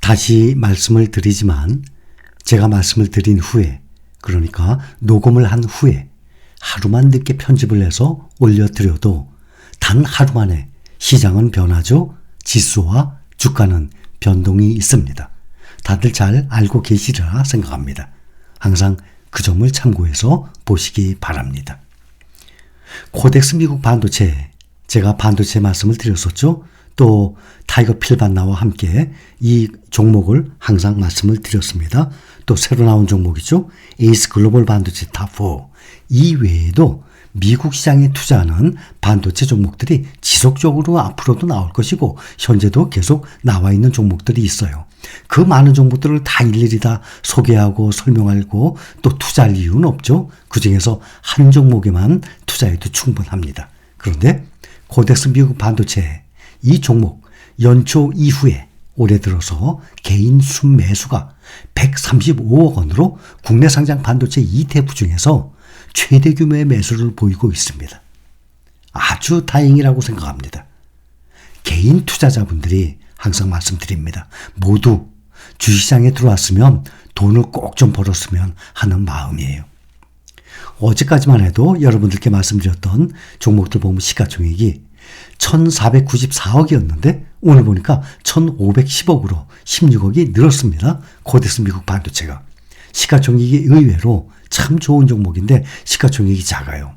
다시 말씀을 드리지만 제가 말씀을 드린 후에, 그러니까 녹음을 한 후에 하루만 늦게 편집을 해서 올려드려도 단 하루 만에 시장은 변하죠. 지수와 주가는 변동이 있습니다. 다들 잘 알고 계시리라 생각합니다. 항상 그 점을 참고해서 보시기 바랍니다. 코덱스 미국 반도체, 제가 반도체 말씀을 드렸었죠. 또 타이거 필반나와 함께 이 종목을 항상 말씀을 드렸습니다. 또 새로 나온 종목이죠. 에이스 글로벌 반도체 탑4. 이 외에도 미국 시장에 투자하는 반도체 종목들이 지속적으로 앞으로도 나올 것이고 현재도 계속 나와 있는 종목들이 있어요. 그 많은 종목들을 다 일일이 다 소개하고 설명하고 또 투자할 이유는 없죠. 그중에서 한 종목에만 투자해도 충분합니다. 그런데 코덱스 미국 반도체 이 종목 연초 이후에 올해 들어서 개인 순매수가 135억 원으로 국내 상장 반도체 ETF 중에서 최대 규모의 매수를 보이고 있습니다. 아주 다행이라고 생각합니다. 개인 투자자분들이 항상 말씀드립니다. 모두 주식시장에 들어왔으면 돈을 꼭 좀 벌었으면 하는 마음이에요. 어제까지만 해도 여러분들께 말씀드렸던 종목들 보면 시가총액이 1494억이었는데 오늘 보니까 1510억으로 16억이 늘었습니다. 코덱스 미국 반도체가. 시가총액이 의외로 참 좋은 종목인데 시가총액이 작아요.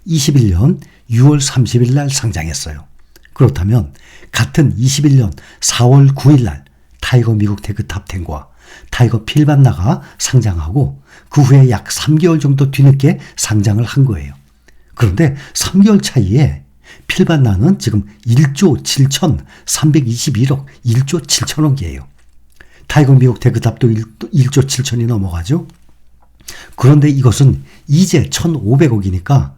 21년 6월 30일 날 상장했어요. 그렇다면 같은 21년 4월 9일 날 타이거 미국 테크 탑10과 타이거 필반나가 상장하고 그 후에 약 3개월 정도 뒤늦게 상장을 한 거예요. 그런데 3개월 차이에 필반나는 지금 1조 7,321억, 1조 7천억이에요. 타이거 미국 테크탑도 1조 7천이 넘어가죠. 그런데 이것은 이제 1,500억이니까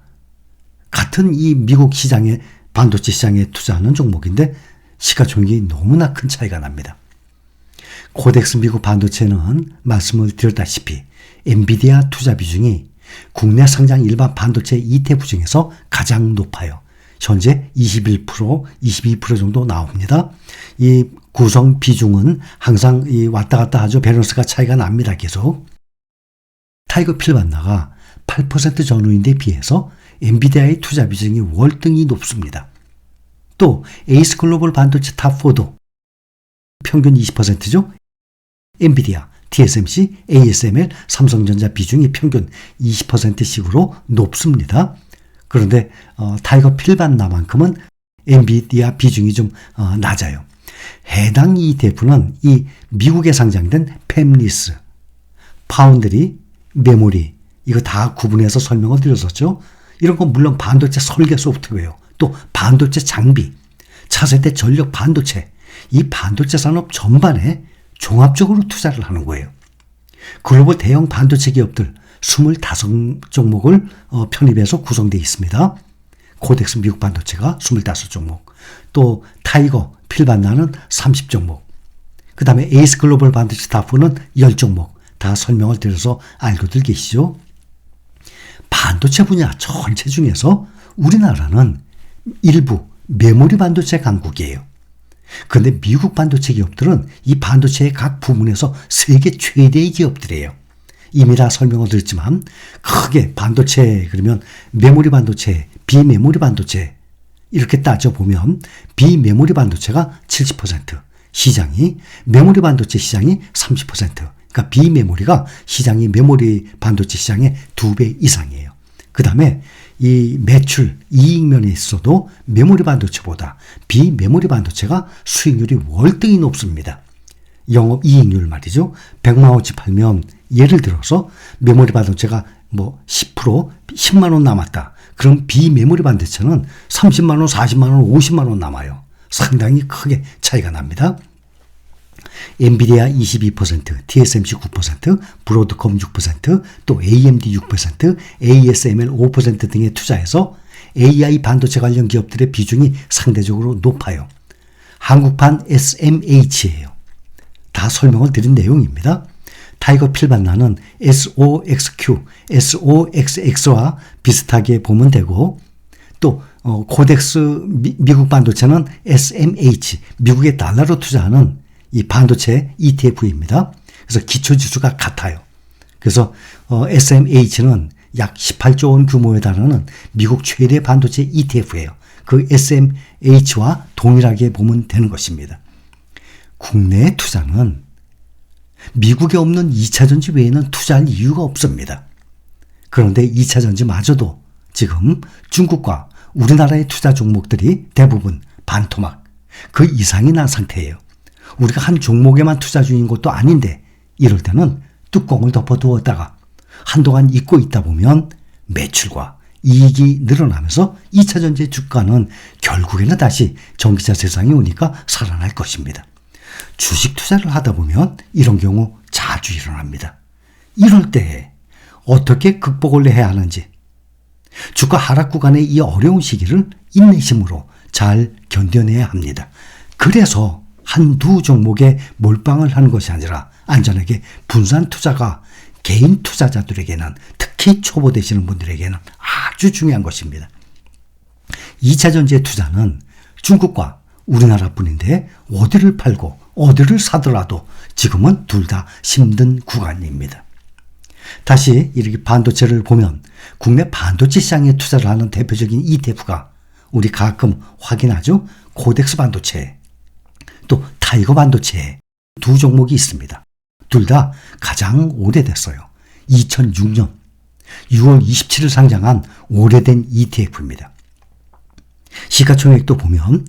같은 이 미국 시장에 반도체 시장에 투자하는 종목인데 시가총액이 너무나 큰 차이가 납니다. 코덱스 미국 반도체는 말씀을 드렸다시피 엔비디아 투자 비중이 국내 상장 일반 반도체 ETF 중에서 가장 높아요. 현재 21%, 22% 정도 나옵니다. 이 구성 비중은 항상 왔다 갔다 하죠. 밸런스가 차이가 납니다. 계속. 타이거 필반나가 8% 전후인데 비해서 엔비디아의 투자 비중이 월등히 높습니다. 또 에이스 글로벌 반도체 탑4도 평균 20%죠. 엔비디아, TSMC, ASML, 삼성전자 비중이 평균 20%씩으로 높습니다. 그런데 타이거 필반나만큼은 엔비디아 비중이 좀 낮아요. 해당 ETF는 이 미국에 상장된 팹리스, 파운드리, 메모리 이거 다 구분해서 설명을 드렸었죠. 이런 건 물론 반도체 설계 소프트웨어, 또 반도체 장비, 차세대 전력 반도체, 이 반도체 산업 전반에 종합적으로 투자를 하는 거예요. 글로벌 대형 반도체 기업들 25종목을 편입해서 구성되어 있습니다. 코덱스 미국 반도체가 25종목, 또 타이거 필반나는 30종목, 그 다음에 에이스 글로벌 반도체 탑4는 10종목 다 설명을 드려서 알고들 계시죠. 반도체 분야 전체 중에서 우리나라는 일부 메모리 반도체 강국이에요. 그런데 미국 반도체 기업들은 이 반도체의 각 부문에서 세계 최대의 기업들이에요. 이미 다 설명을 드렸지만 크게 반도체 그러면 메모리 반도체, 비메모리 반도체 이렇게 따져보면 비메모리 반도체가 70%, 시장이 메모리 반도체 시장이 30%, 그러니까 비메모리가 시장이 메모리 반도체 시장의 2배 이상이에요. 그 다음에 이 매출, 이익면에 있어도 메모리 반도체보다 비메모리 반도체가 수익률이 월등히 높습니다. 영업이익률 말이죠. 100만 원치 팔면 예를 들어서 메모리 반도체가 10%, 10만 원 남았다. 그럼 비메모리 반도체는 30만 원, 40만 원, 50만 원 남아요. 상당히 크게 차이가 납니다. 엔비디아 22%, TSMC 9%, 브로드컴 6%, 또 AMD 6%, ASML 5% 등에 투자해서 AI 반도체 관련 기업들의 비중이 상대적으로 높아요. 한국판 SMH예요. 다 설명을 드린 내용입니다. 타이거 필반나는 SOXQ, SOXX와 비슷하게 보면 되고, 또 코덱스 미국 반도체는 SMH, 미국의 달러로 투자하는 이 반도체 ETF입니다. 그래서 기초지수가 같아요. 그래서 SMH는 약 18조 원 규모에 달하는 미국 최대 반도체 ETF예요. 그 SMH와 동일하게 보면 되는 것입니다. 국내 투자는 미국에 없는 2차전지 외에는 투자할 이유가 없습니다. 그런데 2차전지마저도 지금 중국과 우리나라의 투자 종목들이 대부분 반토막, 그 이상이 난 상태예요. 우리가 한 종목에만 투자 중인 것도 아닌데 이럴 때는 뚜껑을 덮어두었다가 한동안 잊고 있다 보면 매출과 이익이 늘어나면서 2차전지 주가는 결국에는 다시 전기차 세상에 오니까 살아날 것입니다. 주식 투자를 하다 보면 이런 경우 자주 일어납니다. 이럴 때 어떻게 극복을 해야 하는지, 주가 하락 구간의 이 어려운 시기를 인내심으로 잘 견뎌내야 합니다. 그래서 한두 종목에 몰빵을 하는 것이 아니라 안전하게 분산 투자가 개인 투자자들에게는, 특히 초보 되시는 분들에게는 아주 중요한 것입니다. 2차전지의 투자는 중국과 우리나라뿐인데 어디를 팔고 어디를 사더라도 지금은 둘 다 힘든 구간입니다. 다시 이렇게 반도체를 보면 국내 반도체 시장에 투자를 하는 대표적인 ETF가 우리 가끔 확인하죠. 코덱스 반도체, 또 타이거 반도체 두 종목이 있습니다. 둘 다 가장 오래됐어요. 2006년 6월 27일 상장한 오래된 ETF입니다. 시가총액도 보면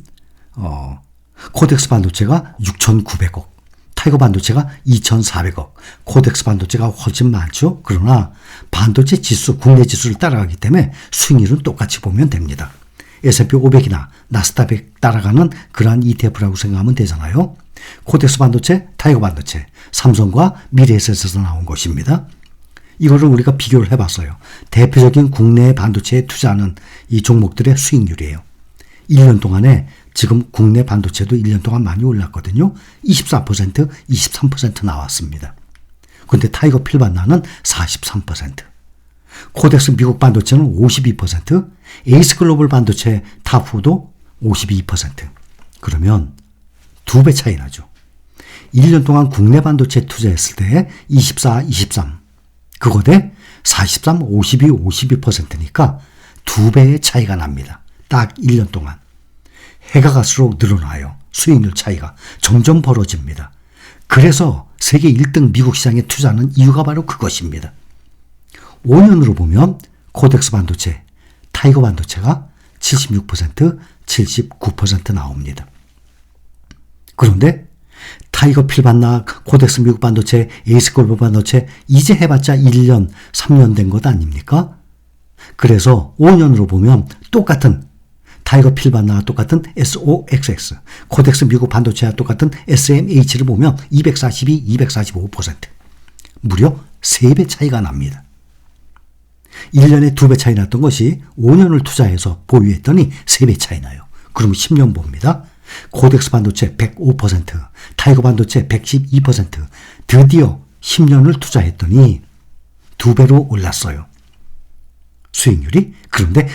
코덱스 반도체가 6,900억, 타이거 반도체가 2,400억, 코덱스 반도체가 훨씬 많죠. 그러나 반도체 지수, 국내 지수를 따라가기 때문에 수익률은 똑같이 보면 됩니다. S&P 500이나 나스닥 100 따라가는 그러한 ETF라고 생각하면 되잖아요. 코덱스 반도체, 타이거 반도체, 삼성과 미래에셋에서 나온 것입니다. 이거를 우리가 비교를 해봤어요. 대표적인 국내 반도체에 투자하는 이 종목들의 수익률이에요. 1년 동안에 지금 국내 반도체도 1년 동안 많이 올랐거든요. 24%, 23% 나왔습니다. 근데 타이거 필반나는 43%, 코덱스 미국 반도체는 52%, 에이스 글로벌 반도체 타프도 52%. 그러면 2배 차이 나죠. 1년 동안 국내 반도체 투자했을 때 24, 23, 그거 대 43, 52, 52%니까 2배의 차이가 납니다. 딱 1년 동안. 해가 갈수록 늘어나요. 수익률 차이가 점점 벌어집니다. 그래서 세계 1등 미국 시장에 투자하는 이유가 바로 그것입니다. 5년으로 보면 코덱스 반도체, 타이거 반도체가 76%, 79% 나옵니다. 그런데 타이거 필반나, 코덱스 미국 반도체, 에이스 글로벌 반도체 이제 해봤자 1년, 3년 된 것 아닙니까? 그래서 5년으로 보면 똑같은 타이거 필반나와 똑같은 SOXX, 코덱스 미국 반도체와 똑같은 SMH를 보면 242, 245%. 무려 3배 차이가 납니다. 1년에 2배 차이 났던 것이 5년을 투자해서 보유했더니 3배 차이 나요. 그럼 10년 봅니다. 코덱스 반도체 105%, 타이거 반도체 112%, 드디어 10년을 투자했더니 2배로 올랐어요. 수익률이. 그런데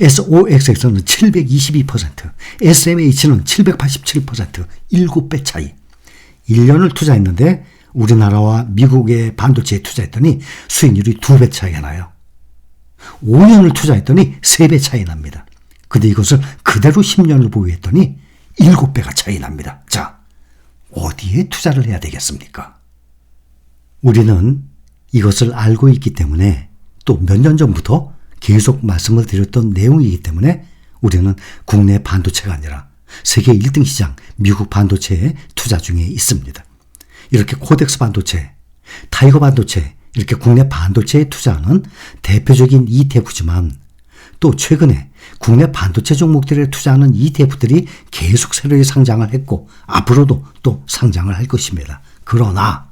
SOXX는 722%, SMH는 787%, 7배 차이. 1년을 투자했는데 우리나라와 미국의 반도체에 투자했더니 수익률이 2배 차이가 나요. 5년을 투자했더니 3배 차이 납니다. 근데 이것을 그대로 10년을 보유했더니 7배가 차이 납니다. 자, 어디에 투자를 해야 되겠습니까? 우리는 이것을 알고 있기 때문에, 또 몇 년 전부터 계속 말씀을 드렸던 내용이기 때문에 우리는 국내 반도체가 아니라 세계 1등 시장 미국 반도체에 투자 중에 있습니다. 이렇게 코덱스 반도체, 타이거 반도체, 이렇게 국내 반도체에 투자하는 대표적인 ETF지만, 또 최근에 국내 반도체 종목들에 투자하는 ETF들이 계속 새롭게 상장을 했고 앞으로도 또 상장을 할 것입니다. 그러나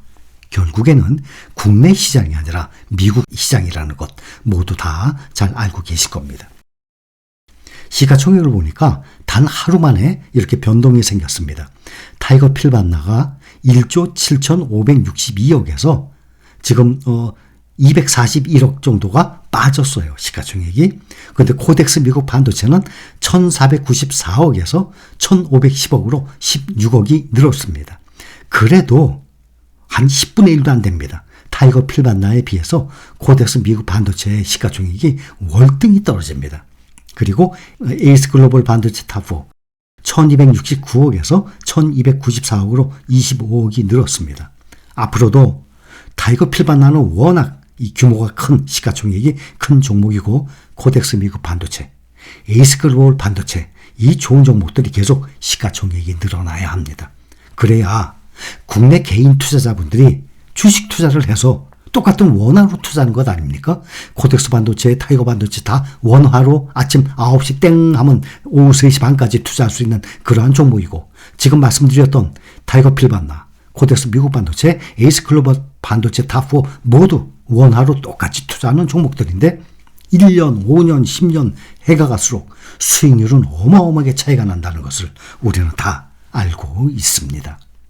결국에는 국내 시장이 아니라 미국 시장이라는 것 모두 다 잘 알고 계실 겁니다. 시가총액을 보니까 단 하루 만에 이렇게 변동이 생겼습니다. 타이거 필반나가 1조 7,562억에서 지금 241억 정도가 빠졌어요. 시가총액이. 그런데 코덱스 미국 반도체는 1,494억에서 1,510억으로 16억이 늘었습니다. 그래도 한 10분의 1도 안 됩니다. 타이거 필반나에 비해서 코덱스 미국 반도체의 시가총액이 월등히 떨어집니다. 그리고 에이스 글로벌 반도체 탑4 1269억에서 1294억으로 25억이 늘었습니다. 앞으로도 타이거 필반나는 워낙 이 규모가 큰 시가총액이 큰 종목이고 코덱스 미국 반도체, 에이스 글로벌 반도체 이 좋은 종목들이 계속 시가총액이 늘어나야 합니다. 그래야 국내 개인 투자자분들이 주식 투자를 해서 똑같은 원화로 투자하는 것 아닙니까? 코덱스 반도체, 타이거 반도체 다 원화로 아침 9시 땡 하면 오후 3시 반까지 투자할 수 있는 그러한 종목이고, 지금 말씀드렸던 타이거 필반나, 코덱스 미국 반도체, 에이스 글로벌 반도체 탑4 모두 원화로 똑같이 투자하는 종목들인데 1년, 5년, 10년 해가 갈수록 수익률은 어마어마하게 차이가 난다는 것을 우리는 다 알고 있습니다.